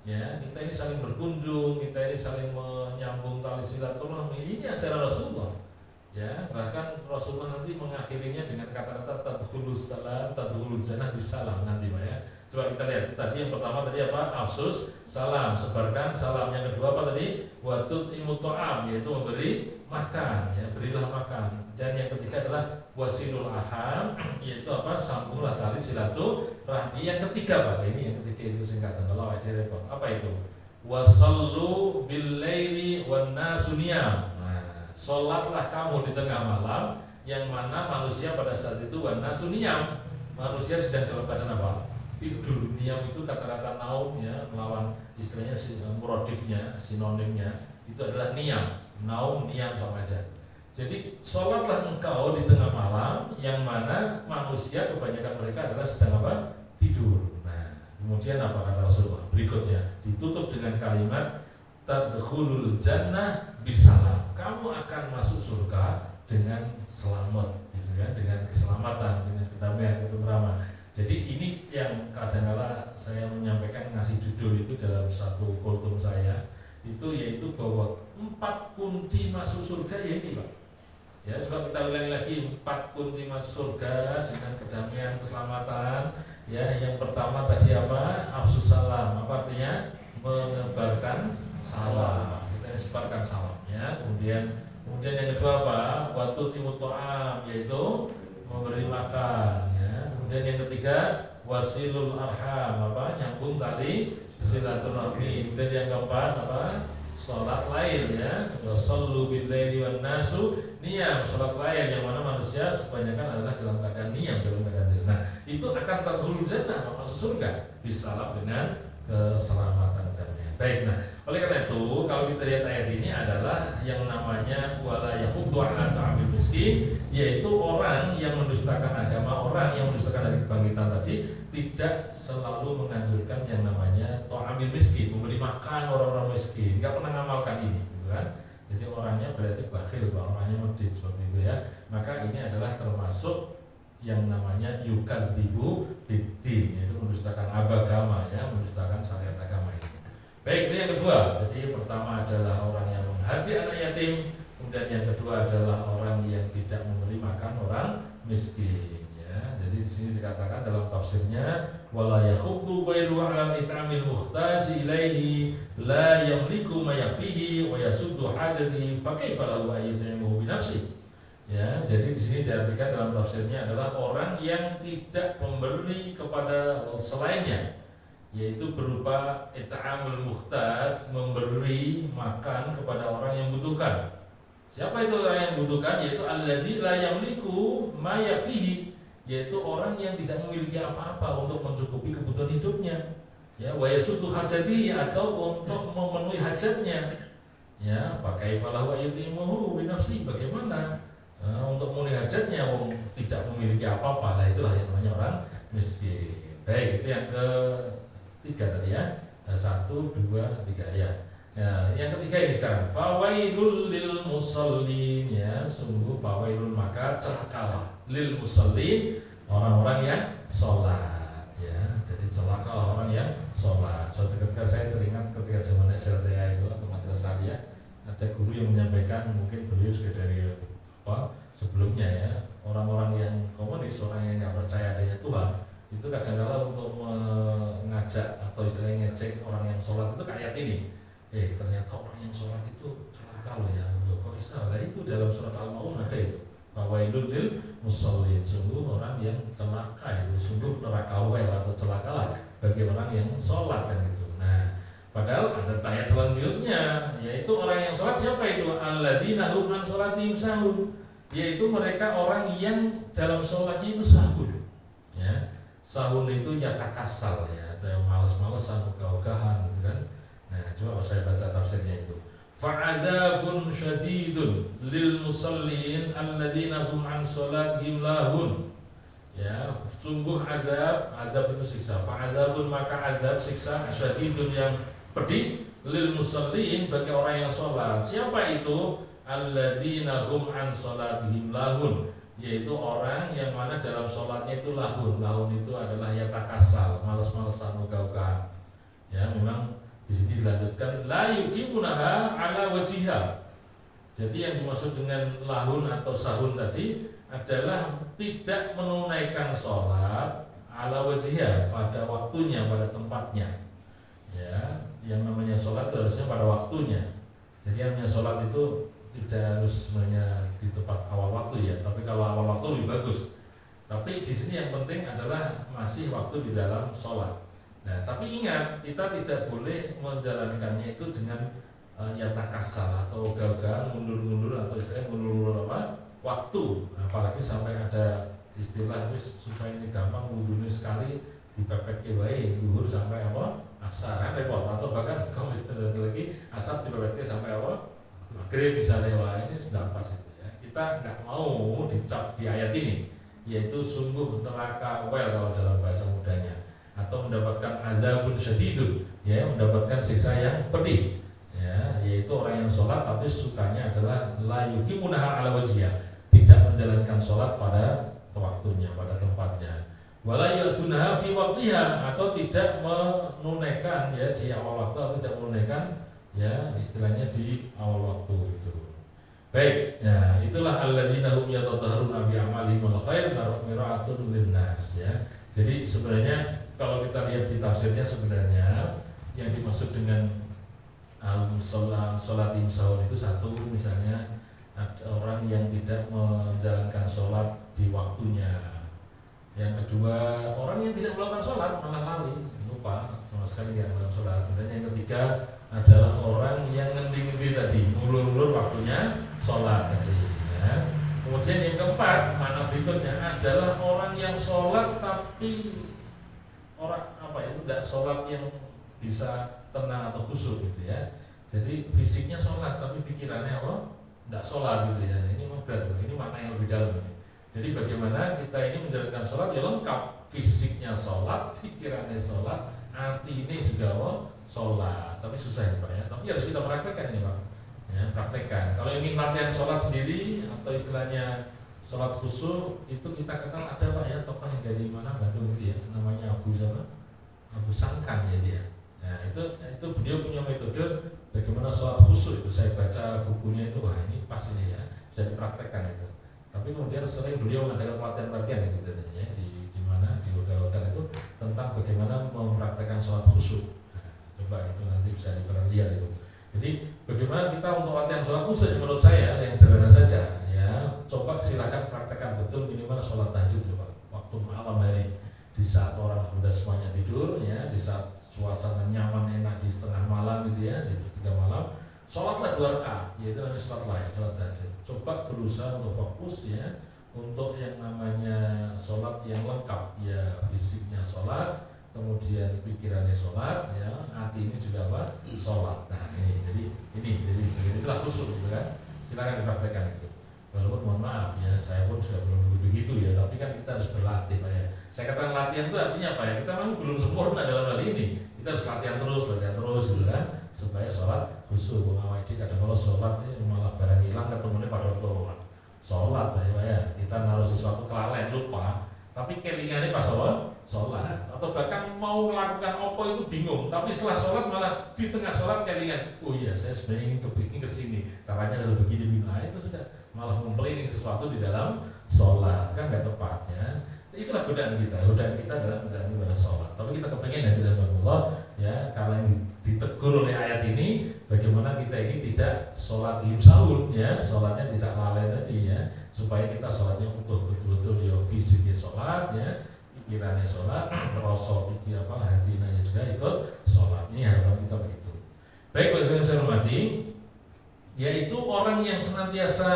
Ya, kita ini saling berkunjung, kita ini saling menyambung tali silaturahmi. Ini ajaran Rasulullah. Ya, bahkan Rasulullah nanti mengakhirinya dengan kata-kata tadkhulus salam, tadkhulul jannah bisalam nanti Pak ya. Coba kita lihat tadi yang pertama tadi apa? Afsus salam, sebarkan salam. Yang kedua apa tadi? Wa tut'imut ta'am yaitu memberi makan, ya berilah makan. Dan yang ketiga adalah wasilul arham yaitu apa? Sambunglah tali silaturahmi. Yang ketiga Pak, ini yang ketiga itu singkatan kalau ada repot. Apa itu? Wasallu bil laili wan nasu niyam. Nah, salatlah kamu di tengah malam yang mana manusia pada saat itu wan nasu niyam. Manusia sedang dalam keadaan apa? Tidur. Niyam itu kata-kata naum ya, melawan istilahnya muradifnya, sinonimnya itu adalah niyam. Naum niyam sama aja. Jadi sholatlah engkau di tengah malam yang mana manusia kebanyakan mereka adalah sedang apa? Tidur. Nah, kemudian apa kata Rasulullah? Berikutnya ditutup dengan kalimat tadkhulul jannah bisalam. Kamu akan masuk surga dengan selamat, gitu kan? Dengan keselamatan, dengan kedamaian, ketenteraman. Jadi ini yang kadang-kala saya menyampaikan ngasih judul itu dalam satu kultum saya itu yaitu bahwa 4 kunci masuk surga ya ini Pak. Ya coba kita ulangi lagi 4 kunci masuk surga dengan kedamaian, keselamatan. Ya yang pertama tadi apa? Afsus salam. Apa artinya? Menebarkan salam. Kita sebarkan salam. Ya kemudian yang kedua apa? Watu timut to'am yaitu memberi makan. Ya kemudian yang ketiga wasilul arham apa? Nyambung tali silaturahmi. Dan yang keempat apa? Sholat lail ya, wasallu bil laili wan nasu niyam. Sholat lail yang mana manusia kebanyakan adalah dalam keadaan niyam, dalam keadaan tidur. Nah itu akan tadkhulul jannah, masuk surga bisalam dengan keselamatan dan baik. Nah oleh karena itu kalau kita lihat ayat ini adalah yang namanya wala yahuddu ala ta'amil miskin, yaitu orang yang mendustakan agama, orang yang mendustakan dari kebangkitan tadi tidak selalu menganjurkan yang namanya ta'amil miskin, memberi makan orang-orang miskin, nggak pernah ngamalkan ini, gitu kan? Jadi orangnya berarti bakhil, orangnya medit seperti itu ya. Maka ini adalah termasuk yang namanya yukadzibu biddin, yaitu mendustakan agama ya, mendustakan syariat agama ini. Baik, itu yang kedua. Jadi pertama adalah orang yang menghadapi anak yatim, kemudian yang kedua adalah orang yang tidak memberi makan orang miskin. Ya, jadi di sini dikatakan dalam tafsirnya wala yakhuddu ghairu 'ala it'amil muhtaji ilaihi la yamliku ma yakfihi wa yasuddu hajati fa kaifa lahu ayyut'imuhu bi nafsihi. Ya, jadi di sini diartikan dalam tafsirnya adalah orang yang tidak memberi kepada selainnya, yaitu berupa it'amul muhtaj, memberi makan kepada orang yang membutuhkan. Siapa itu orang yang membutuhkan? Yaitu alladzi la yamliku ma yakfihi, yaitu orang yang tidak memiliki apa-apa untuk mencukupi kebutuhan hidupnya. Ya, wa yasuddu hajati, atau untuk memenuhi hajatnya. Ya, pakai falahu ayyutimuhu bi nafsi, bagaimana untuk memenuhi hajatnya tidak memiliki apa-apa. Nah, itulah yang namanya orang miskin. Baik, itu yang ketiga tadi ya. 1, 2, 3 ya. Nah, yang ketiga ini sekarang fawailul lil musallin, ya, sungguh fawailul, maka celakalah lil musallin, orang-orang yang sholat, ya. Jadi celakalah orang yang sholat. Suatu ketika saya teringat ketika zaman SLTA itu atau madrasah ya, ada guru yang menyampaikan, mungkin beliau juga dari sebelumnya ya, orang-orang yang komunis, orang yang nggak percaya adanya Tuhan, itu kadang-kadang untuk mengajak atau istilahnya ngecek orang yang sholat itu kayak ini. Ternyata orang yang sholat itu celaka loh ya. Kok bisa? Nah, itu dalam surat Al-Maun ada itu. Fawailul lil musallin, sungguh orang yang celaka itu, sungguh neraka wel atau celakalah bagi orang yang sholat kan gitu. Nah, padahal ada ayat selanjutnya, yaitu orang yang sholat siapa itu? Alladzina hum an sholatihim sahun, yaitu mereka orang yang dalam sholatnya itu sahun. Ya, sahun itu ya takasal ya, atau yang malas-malasan, ogah-ogahan gitu kan. Nah, coba saya baca tafsirnya itu. Fa'adzabun syadidun lil musallin alladzina hum an sholatihim lahun. Ya, sungguh adab itu siksa. Fa'adzabun, maka adab siksa syadidun yang pedih lil musallin bagi orang yang sholat. Siapa itu? Alladzina hum an sholatihim lahun, yaitu orang yang mana dalam sholatnya itu lahun. Lahun itu adalah ya takasal, malas-malasan, ogah-ogahan. Ya, memang di sini dilanjutkan la yuqimunaha ala wajhiha. Jadi yang dimaksud dengan lahun atau sahun tadi adalah tidak menunaikan sholat ala wajhiha, pada waktunya, pada tempatnya. Ya, yang namanya sholat itu harusnya pada waktunya. Jadi yang namanya sholat itu tidak harus sebenarnya di tempat awal waktu ya, tapi kalau awal waktu lebih bagus. Tapi di sini yang penting adalah masih waktu di dalam sholat. Nah, tapi ingat, kita tidak boleh menjalankannya itu dengan yatakasal atau ogah-ogahan, mundur-mundur atau istilahnya mundur-mundur waktu. Apalagi sampai ada istilah supaya ini gampang, mundurnya sekali dipepet ke wae zuhur sampai asar, kan repot. Atau bahkan kalau istilah lagi asar dipepet ke sampai maghrib misalnya. Wah, ini sudah pas itu ya. Kita nggak mau dicap di ayat ini, yaitu sungguh neraka wel kalau dalam bahasa mudanya, atau mendapatkan adzabun syadidun, ya, mendapatkan siksa yang pedih, ya, yaitu orang yang sholat tapi sukanya adalah la yuqimunaha ala wajhiha, tidak menjalankan sholat pada waktunya, pada tempatnya, wala ya'tunaha fi waqtiha, atau tidak menunaikan ya di awal waktu, atau tidak menunaikan ya istilahnya di awal waktu itu. Baik, ya, itulah alladzina hum yatadharruna bi amalihim al khair mira'atun linnas, ya. Jadi sebenarnya kalau kita lihat di tafsirnya, sebenarnya yang dimaksud dengan sholatim sahun itu satu, misalnya ada orang yang tidak menjalankan sholat di waktunya. Yang kedua, orang yang tidak melakukan sholat, malah lali, lupa sama sekali yang melakukan sholat. Dan yang ketiga adalah orang yang ngendi-ngendi tadi, ngulur-ngulur waktunya sholat tadi, ya. Kemudian yang keempat, mana berikutnya adalah orang yang sholat tapi orang itu tidak sholat yang bisa tenang atau khusyuk gitu ya. Jadi fisiknya sholat tapi pikirannya tidak sholat gitu ya. Nah, ini berat, ini makna yang lebih dalam ini. Jadi bagaimana kita ini menjalankan sholat ya lengkap, fisiknya sholat, pikirannya sholat, hati ini juga sholat. Tapi susah ya Pak ya. Tapi harus kita praktekkan ini Pak. Ya, praktekkan. Kalau ingin latihan sholat sendiri atau istilahnya sholat khusyuk, itu kita kenal ada Pak ya, tokoh yang dari mana, Bandung gitu ya, namanya Abu Sangkan ya dia. Nah itu beliau punya metode bagaimana sholat khusyuk itu. Saya baca bukunya itu, wah ini pas ini ya, bisa dipraktekkan itu. Tapi kemudian sering beliau mengadakan pelatihan-pelatihan gitu ya, di mana di hotel-hotel itu tentang bagaimana mempraktekkan sholat khusyuk. Nah, coba itu nanti bisa diperlihat itu. Jadi bagaimana kita untuk latihan sholat khusyuk, menurut saya yang sederhana saja ya, coba silakan praktekkan betul minimal sholat tahajud coba waktu malam hari, di saat orang sudah semuanya tidur ya, di saat suasana nyaman enak di setengah malam gitu ya, di 3 malam, sholatlah 2 rakaat, yaitu namanya sholat lain, sholat tahajud. Coba berusaha untuk fokus ya, untuk yang namanya sholat yang lengkap ya, fisiknya sholat, kemudian pikirannya sholat ya, hati ini juga apa? Sholat. Nah jadi itulah khusyuk gitu kan. Silakan dipraktekkan itu. Walaupun mohon maaf ya, saya pun sudah belum begitu ya, tapi kan kita harus berlatih Pak ya. Saya katakan latihan itu artinya apa ya? Kita memang belum sempurna dalam hal ini. Kita harus latihan terus gitu kan, supaya sholat khusyuk. Mengawasi kadang kalau sholat ya, malah barang hilang ketemunya pada waktu sholat ya. Kita naruh sesuatu kelalaian lupa, tapi kelingannya pas sholat, atau bahkan mau melakukan apa itu bingung, tapi setelah sholat malah di tengah sholat kelingan, oh iya saya sebenarnya ingin kesini, caranya adalah begini, nah itu sudah malah memplanning sesuatu di dalam sholat, kan nggak tepat ya. Itulah godaan kita dalam menjalani ibadah sholat. Tapi kita kepengen dari Allah ya, karena ditegur oleh ayat ini, bagaimana kita ini tidak sholat imsahul ya, sholatnya tidak lalai tadi ya, supaya kita sholatnya utuh betul-betul ya, fisiknya sholat ya, pikirannya sholat, rasa pikir hatinya juga ikut sholat. Ini harapan kita begitu. Baik, yang saya hormati, yaitu orang yang senantiasa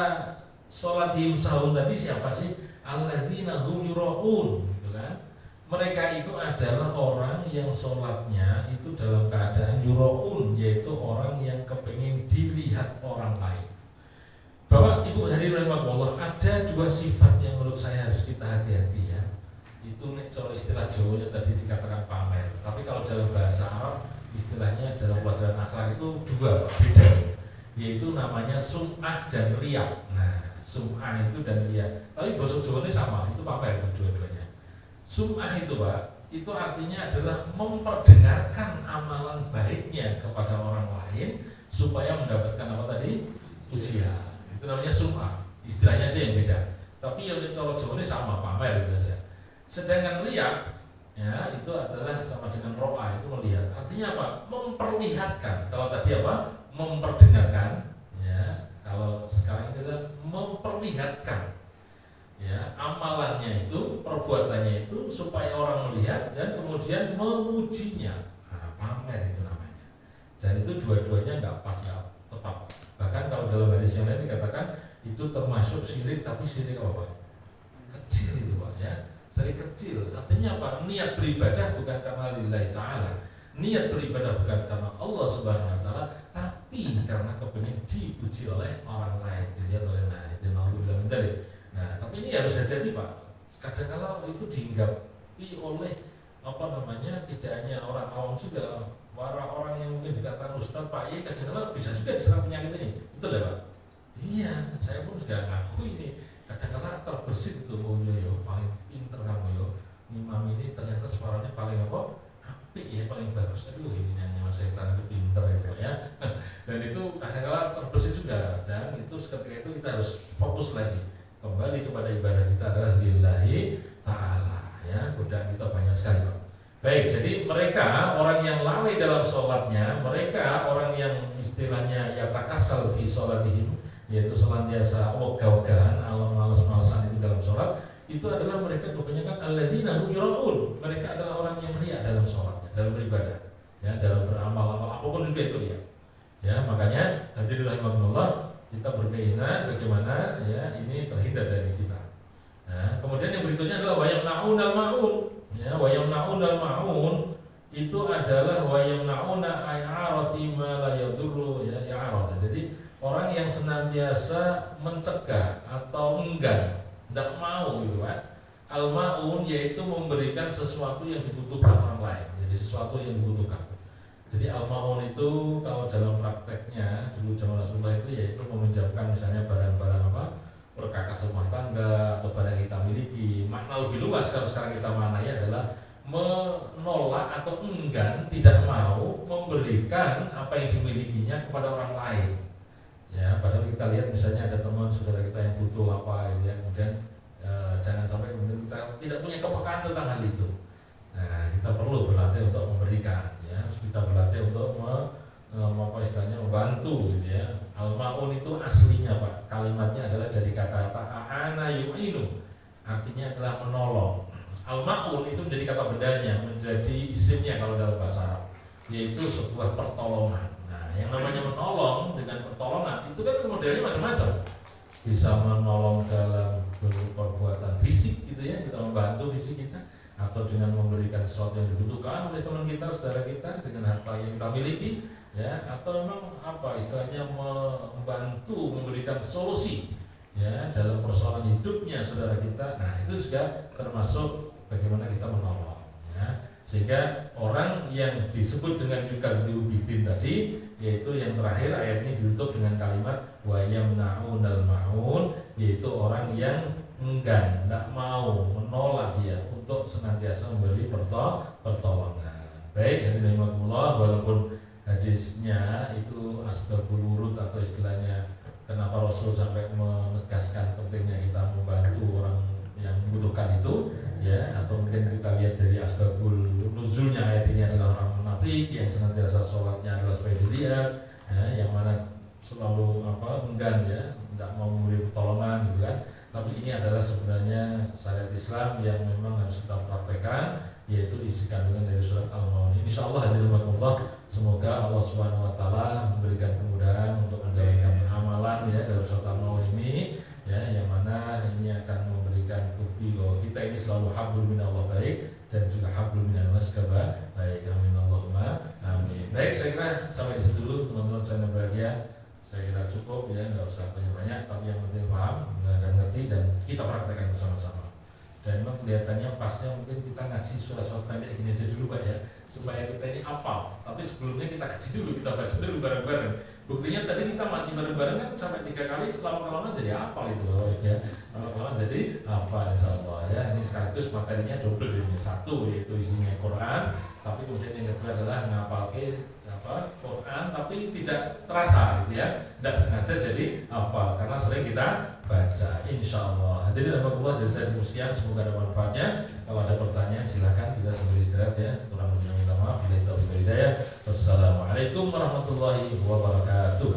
sholat imsahul tadi siapa sih? Alladzina hum yura'un, gitu kan? Mereka itu adalah orang yang sholatnya itu dalam keadaan yura'un, yaitu orang yang kepingin dilihat orang lain. Bapak Ibu hadirin rahimakumullah, ada 2 sifat yang menurut saya harus kita hati-hati ya. Itu kalau istilah Jawanya tadi dikatakan pamer, tapi kalau dalam bahasa Arab istilahnya dalam pelajaran akhlak itu 2 beda, yaitu namanya sum'ah dan riya. Nah, sum'ah itu dan riya, tapi bahasa Jawa ini sama, itu pamer dua-duanya. Sum'ah itu Pak, itu artinya adalah memperdengarkan amalan baiknya kepada orang lain supaya mendapatkan apa tadi? Pujian. Itu namanya sum'ah. Istilahnya aja yang beda. Tapi yang kalau Jawa ini sama, pamer itu aja. Sedangkan riya ya, itu adalah sama dengan ro'a, itu melihat. Artinya apa? Memperlihatkan. Kalau tadi apa? Memperdengarkan ya. Kalau sekarang itu memperlihatkan ya, amalannya itu, perbuatannya itu supaya orang melihat dan kemudian memujinya. Nah, pamer itu namanya. Dan itu dua-duanya nggak pas, nggak tepat. Bahkan kalau dalam hadis yang lain dikatakan itu termasuk syirik, tapi syirik apa? Kecil itu Pak ya. Syirik kecil. Artinya apa? Niat beribadah bukan karena lillahi ta'ala. Niat beribadah bukan karena Allah Subhanahu wa taala, tapi karena kepingin dipuji oleh orang lain, dilihat oleh Nah, tapi ini harus hati-hati Pak. Kadang-kadang itu dihinggapi oleh tidak hanya orang awam juga, para orang yang mungkin dikatakan Ustaz Pak Yai, kadang-kadang bisa juga diserang penyakit ini. Betul ya Pak? Iya, saya pun sudah ngaku ini. Kadang-kadang terbersit itu, oh yo paling pinter kamu yo. Imam ini ternyata suaranya paling apik ya, paling bagus. Aduh ini nyanyi Mas Setan itu pinter ya. Dan itu kadang-kadang terbersit juga, dan itu ketika itu kita harus fokus lagi. Kembali kepada ibadah kita adalah lillahi ta'ala ya. Godaan kita banyak sekali Pak. Baik, jadi mereka orang yang lalai dalam sholatnya, mereka orang yang istilahnya yatakasal fi sholatihim, yaitu senantiasa ogah-ogahan, malas-malasan itu dalam sholat, itu adalah mereka kebanyakan alladzina hum yura'un. Mereka adalah orang yang riya dalam sholatnya, dalam beribadah ya, dalam beramal-amal apapun juga itu dia ya. Makanya hadirin rahimakumullah, kita berkeinginan bagaimana ya ini terhindar dari kita. Nah, kemudian yang berikutnya adalah wayamnaun al-ma'un. Ya, wayamnaun al-ma'un itu adalah wayamnauna ay'arati ma la yadurru ya, ya'arad. Jadi orang yang senantiasa mencegah atau enggan, tidak mau gitu kan. Al-ma'un yaitu memberikan sesuatu yang dibutuhkan orang lain. Jadi sesuatu yang dibutuhkan. Jadi al-ma'un itu kalau dalam prakteknya dulu zaman Rasulullah itu yaitu meminjamkan misalnya barang-barang perkakas rumah tangga atau barang yang kita miliki. Makna lebih luas kalau sekarang kita maknai adalah menolak atau enggan, tidak mau memberikan apa yang dimilikinya kepada orang lain. Ya, padahal kita lihat misalnya ada teman saudara kita yang butuh apa gitu ya, kemudian jangan sampai kemudian kita tidak punya kepekaan tentang hal itu. Nah, kita perlu berlatih untuk memberikan, ya, kita berlatih untuk apa istilahnya membantu, gitu ya. Al-ma'un itu aslinya Pak, kalimatnya adalah dari kata-kata a'ana yu'inu, artinya adalah menolong. Al-ma'un itu menjadi kata bendanya, menjadi isimnya kalau dalam bahasa Arab, yaitu sebuah pertolongan. Nah, yang namanya menolong dengan pertolongan itu kan modelnya macam-macam. Bisa menolong dalam bentuk perbuatan fisik gitu ya, kita membantu fisik kita, atau dengan memberikan sesuatu yang dibutuhkan oleh teman kita, saudara kita dengan harta yang kita miliki, ya, atau memang apa istilahnya membantu memberikan solusi, ya, dalam persoalan hidupnya saudara kita. Nah, itu juga termasuk bagaimana kita menolong, ya. Sehingga orang yang disebut dengan yukadzibu bidin tadi, yaitu yang terakhir ayat ini ditutup dengan kalimat wa yamna'unal ma'un, yaitu orang yang enggan, tidak mau, menolak dia untuk senantiasa memberi pertolongan. Baik, hadirin rahimakumullah, walaupun hadisnya itu asbabul wurud atau istilahnya kenapa Rasul sampai menegaskan pentingnya kita membantu orang yang membutuhkan itu, ya, atau mungkin kita lihat dari asbabul nuzulnya ayat ini adalah orang munafik yang senantiasa sholatnya adalah supaya dilihat, ya, yang mana selalu enggan, ya, tidak mau memberi pertolongan gitu kan. Tapi ini adalah sebenarnya syariat Islam yang memang harus kita praktekkan, yaitu isi kandungan dari surat Al-Maun. Insyaallah hadirin rahimakumullah, semoga Allah Subhanahu wa taala memberikan kemudahan untuk menjalankan amalan, ya, dalam surat Al-Maun ini, ya, yang mana ini akan memberikan bukti bahwa kita ini selalu hablum minallah baik dan juga hablum minannas baik. Amin Allahumma amin. Baik, saya kira sampai di situ dulu teman-teman saya berbahagia. Saya kira cukup, ya, nggak usah banyak-banyak, tapi yang penting paham dan ngerti dan kita praktekkan bersama-sama. Dan memang kelihatannya pasnya mungkin kita ngaji surat-surat pendek gini aja dulu Pak, ya, supaya kita ini hafal. Tapi sebelumnya kita kaji dulu, kita baca dulu bareng-bareng. Buktinya tadi kita ngaji bareng-bareng kan sampai 3 kali, lama-lama jadi hafal itu, ya. Lama-lama jadi hafal insyaallah, ya. Ini sekaligus materinya double jadinya, satu yaitu isinya Quran, tapi kemudian yang kedua adalah ngapalke Quran tapi tidak terasa gitu, ya, tidak sengaja jadi hafal karena sering kita baca. Insyaallah hadirin rahimakumullah, dari saya sekian, semoga ada manfaatnya. Kalau ada pertanyaan silakan, kita sambil istirahat, ya. Kurang lebihnya minta maaf. Bila taufiq hidayah. Wassalamualaikum warahmatullahi wabarakatuh.